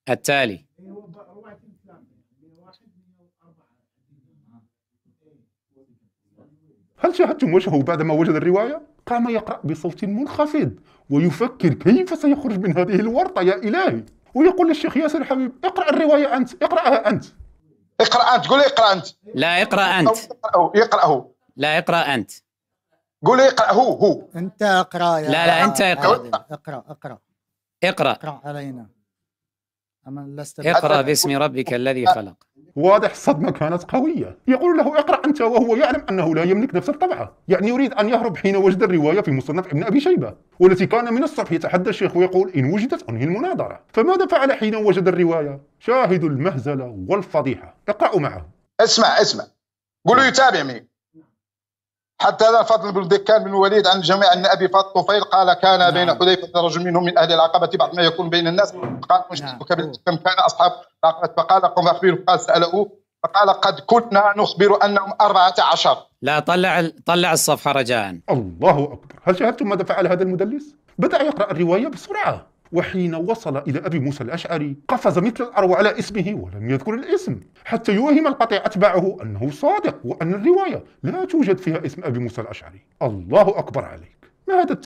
التالي. هل شاهدتم وجهه بعدما وجد الرواية؟ قام يقرأ بصوت منخفض ويفكر كيف سيخرج من هذه الورطة يا إلهي، ويقول للشيخ ياسر الحبيب: اقرأ الرواية أنت، اقرأها أنت. اقرأ أنت، قول لي اقرأ أنت. لا، اقرأ أنت. يقرأ هو. لا، اقرأ أنت. قول لي اقرأ هو. أنت اقرأ يا لا أنت اقرأ. اقرأ علينا. اقرأ باسم ربك الذي خلق. واضح الصدمة كانت قوية. يقول له: اقرأ أنت، وهو يعلم أنه لا يملك نفس الطبعة. يعني يريد أن يهرب حين وجد الرواية في مصنف ابن أبي شيبة، والتي كان من الصبح يتحدى الشيخ ويقول: إن وجدت أنهي المناظرة. فماذا فعل حين وجد الرواية؟ شاهدوا المهزلة والفضيحة. اقرأوا معه. اسمع قولوا يتابع معي. حتى هذا فضل بن دكان بن الوليد عن الجميع أن أبي فاضل طفيل قال: كان بين حذيفة رجل منهم من أهل العقبة بعض ما يكون بين الناس، قال: كم كان أصحاب العقبة؟ فقال: قم أخبره. قال: سألوه فقال: قد كنا نخبر أنهم 14. لا، طلع الصفحة رجاء. الله أكبر. هل شاهدتم ماذا فعل هذا المدلس؟ بدأ يقرأ الرواية بسرعة، وحين وصل إلى أبي موسى الأشعري قفز مثل الأروع على اسمه ولم يذكر الاسم، حتى يوهم القطيع أتباعه أنه صادق وأن الرواية لا توجد فيها اسم أبي موسى الأشعري. الله أكبر عليك. ما هذا